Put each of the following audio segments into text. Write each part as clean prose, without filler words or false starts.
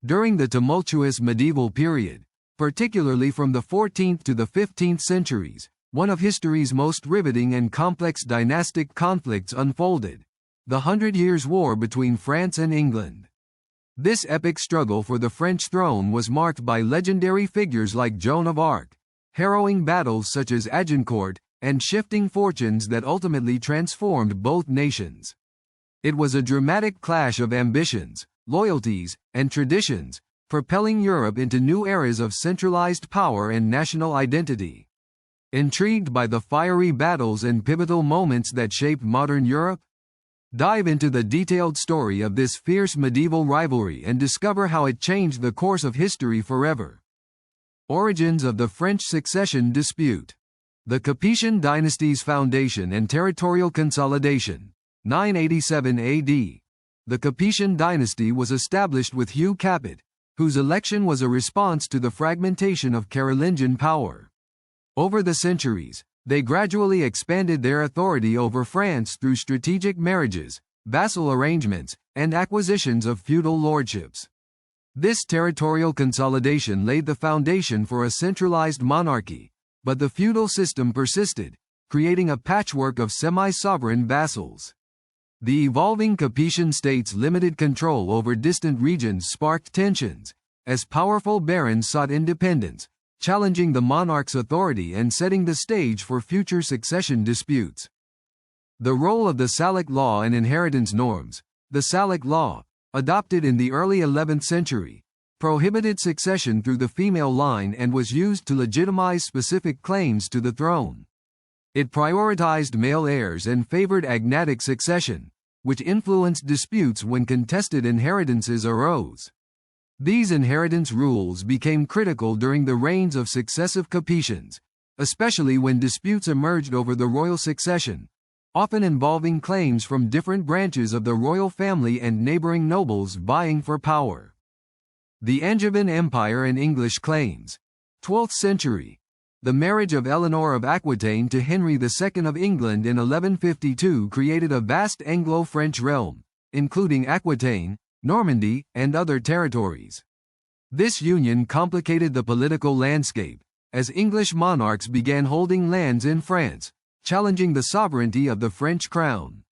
During the tumultuous medieval period, particularly from the 14th to the 15th centuries, one of history's most riveting and complex dynastic conflicts unfolded: the Hundred Years' War between France and England. This epic struggle for the French throne was marked by legendary figures like Joan of Arc, harrowing battles such as Agincourt, and shifting fortunes that ultimately transformed both nations. It was a dramatic clash of ambitions, loyalties, and traditions, propelling Europe into new eras of centralized power and national identity. Intrigued by the fiery battles and pivotal moments that shaped modern Europe? Dive into the detailed story of this fierce medieval rivalry and discover how it changed the course of history forever. Origins of the French succession dispute. The Capetian dynasty's foundation and territorial consolidation. 987 AD. The Capetian dynasty was established with Hugh Capet, whose election was a response to the fragmentation of Carolingian power. Over the centuries, they gradually expanded their authority over France through strategic marriages, vassal arrangements, and acquisitions of feudal lordships. This territorial consolidation laid the foundation for a centralized monarchy, but the feudal system persisted, creating a patchwork of semi-sovereign vassals. The evolving Capetian states' limited control over distant regions sparked tensions, as powerful barons sought independence, challenging the monarch's authority and setting the stage for future succession disputes. The role of the Salic Law and inheritance norms. The Salic Law, adopted in the early 11th century, prohibited succession through the female line and was used to legitimize specific claims to the throne. It prioritized male heirs and favored agnatic succession, which influenced disputes when contested inheritances arose. These inheritance rules became critical during the reigns of successive Capetians, especially when disputes emerged over the royal succession, often involving claims from different branches of the royal family and neighboring nobles vying for power. The Angevin Empire and English claims. 12th century. The marriage of Eleanor of Aquitaine to Henry II of England in 1152 created a vast Anglo-French realm, including Aquitaine, Normandy, and other territories. This union complicated the political landscape, as English monarchs began holding lands in France, challenging the sovereignty of the French crown.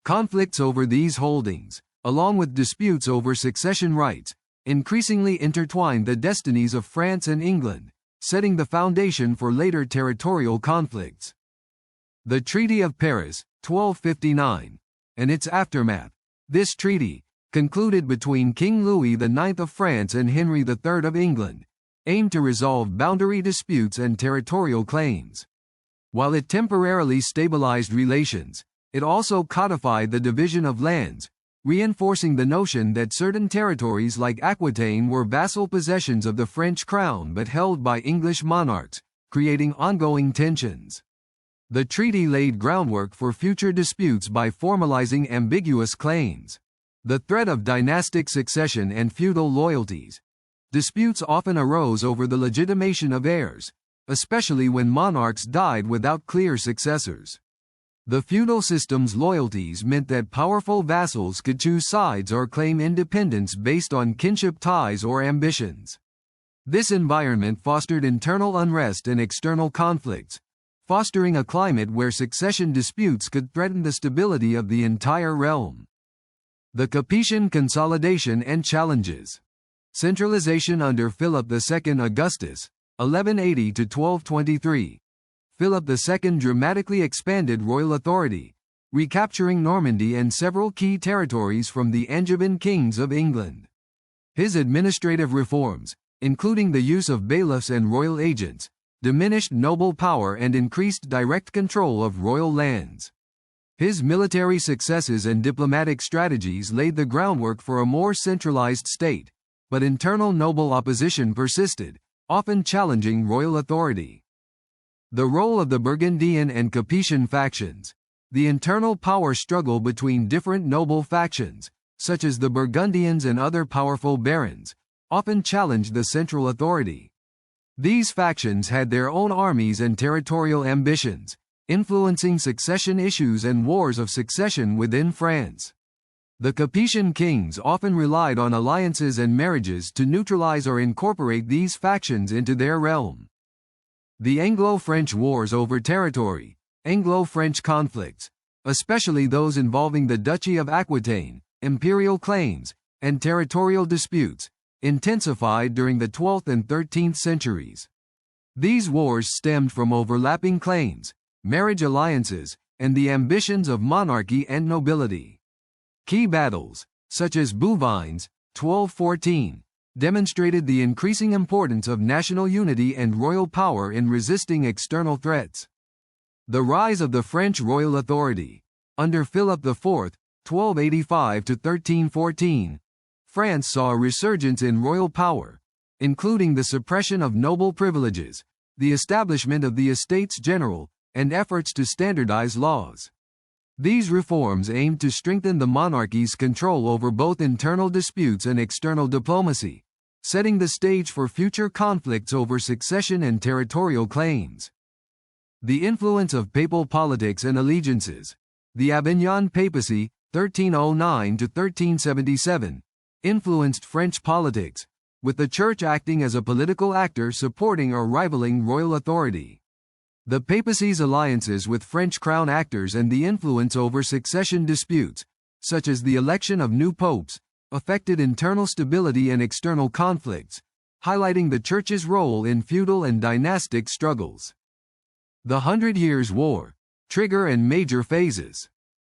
Conflicts over these holdings, along with disputes over succession rights, increasingly intertwined the destinies of France and England, setting the foundation for later territorial conflicts. The Treaty of Paris, 1259, and its aftermath. This treaty, concluded between King Louis IX of France and Henry III of England, aimed to resolve boundary disputes and territorial claims. While it temporarily stabilized relations, it also codified the division of lands, reinforcing the notion that certain territories like Aquitaine were vassal possessions of the French crown but held by English monarchs, creating ongoing tensions. The treaty laid groundwork for future disputes by formalizing ambiguous claims. The threat of dynastic succession and feudal loyalties. Disputes often arose over the legitimation of heirs, especially when monarchs died without clear successors. The feudal system's loyalties meant that powerful vassals could choose sides or claim independence based on kinship ties or ambitions. This environment fostered internal unrest and external conflicts, fostering a climate where succession disputes could threaten the stability of the entire realm. The Capetian consolidation and challenges. Centralization under Philip II Augustus, 1180 to 1223. Philip II dramatically expanded royal authority, recapturing Normandy and several key territories from the Angevin kings of England. His administrative reforms, including the use of bailiffs and royal agents, diminished noble power and increased direct control of royal lands. His military successes and diplomatic strategies laid the groundwork for a more centralized state, but internal noble opposition persisted, often challenging royal authority. The role of the Burgundian and Capetian factions. The internal power struggle between different noble factions, such as the Burgundians and other powerful barons, often challenged the central authority. These factions had their own armies and territorial ambitions, influencing succession issues and wars of succession within France. The Capetian kings often relied on alliances and marriages to neutralize or incorporate these factions into their realm. The Anglo-French wars over territory, Anglo-French conflicts, especially those involving the Duchy of Aquitaine, imperial claims, and territorial disputes, intensified during the 12th and 13th centuries. These wars stemmed from overlapping claims, marriage alliances, and the ambitions of monarchy and nobility. Key battles, such as Bouvines, 1214, demonstrated the increasing importance of national unity and royal power in resisting external threats. The rise of the French royal authority. Under Philip IV, 1285–1314, France saw a resurgence in royal power, including the suppression of noble privileges, the establishment of the Estates General, and efforts to standardize laws. These reforms aimed to strengthen the monarchy's control over both internal disputes and external diplomacy, setting the stage for future conflicts over succession and territorial claims. The influence of papal politics and allegiances. The Avignon Papacy, 1309–1377, influenced French politics, with the Church acting as a political actor supporting or rivaling royal authority. The papacy's alliances with French crown actors and the influence over succession disputes, such as the election of new popes, affected internal stability and external conflicts, highlighting the Church's role in feudal and dynastic struggles. The Hundred Years' War, trigger and major phases.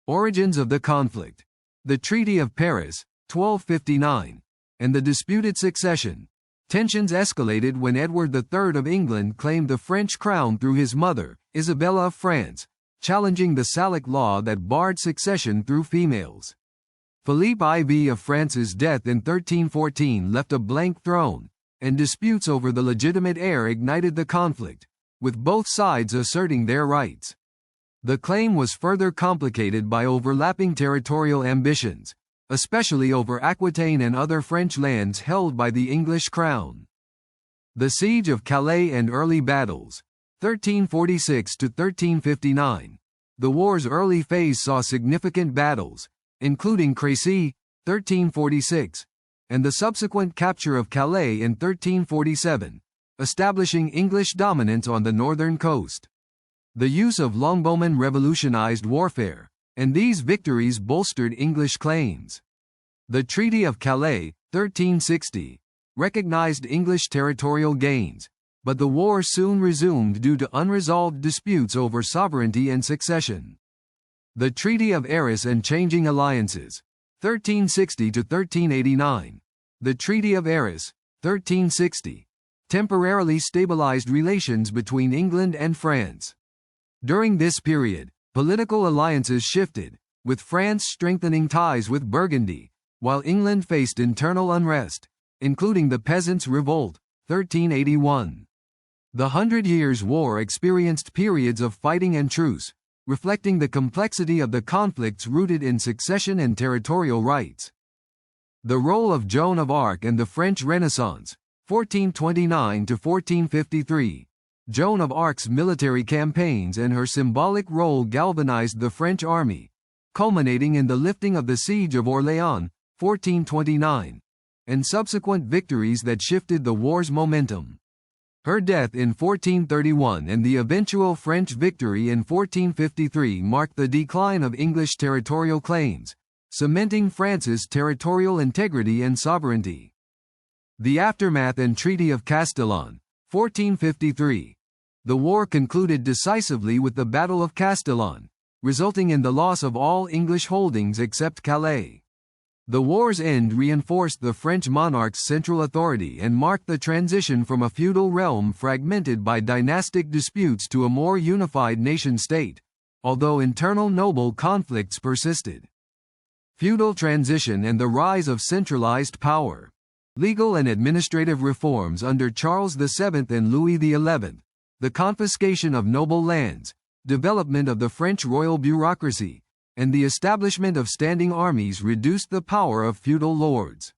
Origins of the conflict. The Treaty of Paris, 1259, and the disputed succession. Tensions escalated when Edward III of England claimed the French crown through his mother, Isabella of France, challenging the Salic Law that barred succession through females. Philip IV of France's death in 1314 left a blank throne, and disputes over the legitimate heir ignited the conflict, with both sides asserting their rights. The claim was further complicated by overlapping territorial ambitions, especially over Aquitaine and other French lands held by the English crown. The Siege of Calais and early battles, 1346–1359. The war's early phase saw significant battles, including Crécy, 1346, and the subsequent capture of Calais in 1347, establishing English dominance on the northern coast. The use of longbowmen revolutionized warfare, and these victories bolstered English claims. The Treaty of Calais, 1360, recognized English territorial gains, but the war soon resumed due to unresolved disputes over sovereignty and succession. The Treaty of Arras and changing alliances, 1360–1389. The Treaty of Arras, 1360, temporarily stabilized relations between England and France. During this period, political alliances shifted, with France strengthening ties with Burgundy, while England faced internal unrest, including the Peasants' Revolt, 1381. The Hundred Years' War experienced periods of fighting and truce, reflecting the complexity of the conflicts rooted in succession and territorial rights. The role of Joan of Arc and the French Renaissance, 1429–1453. Joan of Arc's military campaigns and her symbolic role galvanized the French army, culminating in the lifting of the Siege of Orléans, 1429, and subsequent victories that shifted the war's momentum. Her death in 1431 and the eventual French victory in 1453 marked the decline of English territorial claims, cementing France's territorial integrity and sovereignty. The aftermath and Treaty of Castellon, 1453. The war concluded decisively with the Battle of Castellon, resulting in the loss of all English holdings except Calais. The war's end reinforced the French monarch's central authority and marked the transition from a feudal realm fragmented by dynastic disputes to a more unified nation-state, although internal noble conflicts persisted. Feudal transition and the rise of centralized power. Legal and administrative reforms under Charles VII and Louis XI, the confiscation of noble lands, development of the French royal bureaucracy, and the establishment of standing armies reduced the power of feudal lords.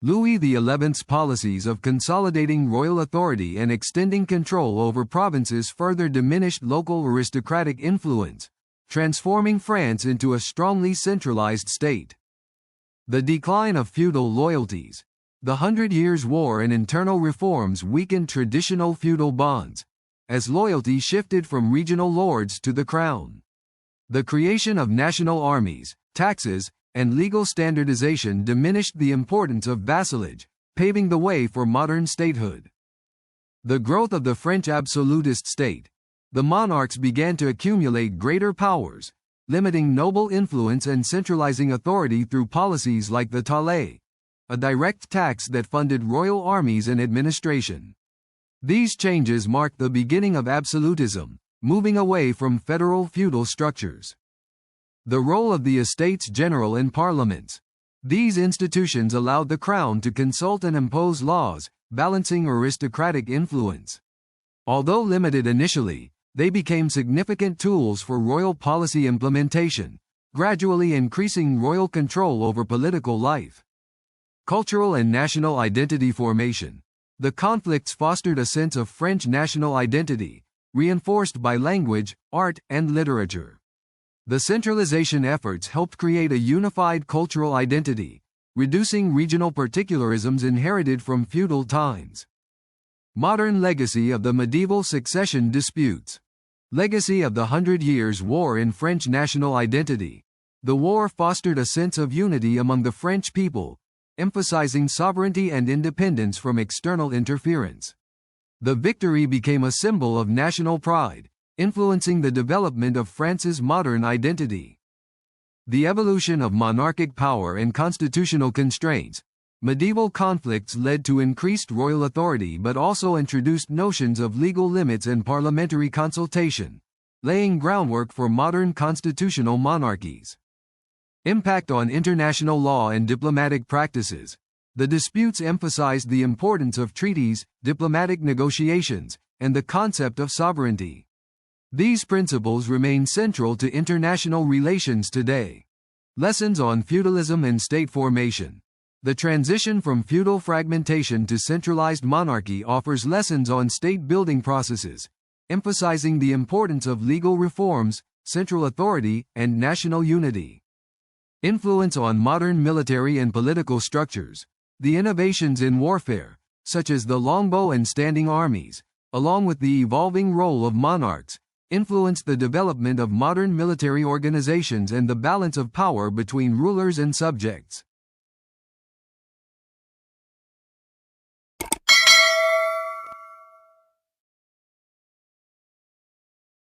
Louis XI's policies of consolidating royal authority and extending control over provinces further diminished local aristocratic influence, transforming France into a strongly centralized state. The decline of feudal loyalties. The Hundred Years' War and internal reforms weakened traditional feudal bonds, as loyalty shifted from regional lords to the crown. The creation of national armies, taxes, and legal standardization diminished the importance of vassalage, paving the way for modern statehood. The growth of the French absolutist state. The monarchs began to accumulate greater powers, limiting noble influence and centralizing authority through policies like the taille, a direct tax that funded royal armies and administration. These changes marked the beginning of absolutism, moving away from federal feudal structures. The role of the Estates General and parliaments. These institutions allowed the crown to consult and impose laws, balancing aristocratic influence. Although limited initially, they became significant tools for royal policy implementation, gradually increasing royal control over political life. Cultural and national identity formation. The conflicts fostered a sense of French national identity, reinforced by language, art, and literature. The centralization efforts helped create a unified cultural identity, reducing regional particularisms inherited from feudal times. Modern legacy of the medieval succession disputes. Legacy of the Hundred Years' War in French national identity. The war fostered a sense of unity among the French people, emphasizing sovereignty and independence from external interference. The victory became a symbol of national pride, influencing the development of France's modern identity. The evolution of monarchic power and constitutional constraints. Medieval conflicts led to increased royal authority but also introduced notions of legal limits and parliamentary consultation, laying groundwork for modern constitutional monarchies. Impact on international law and diplomatic practices. The disputes emphasized the importance of treaties, diplomatic negotiations, and the concept of sovereignty. These principles remain central to international relations today. Lessons on feudalism and state formation. The transition from feudal fragmentation to centralized monarchy offers lessons on state-building processes, emphasizing the importance of legal reforms, central authority, and national unity. Influence on modern military and political structures. The innovations in warfare, such as the longbow and standing armies, along with the evolving role of monarchs, influenced the development of modern military organizations and the balance of power between rulers and subjects.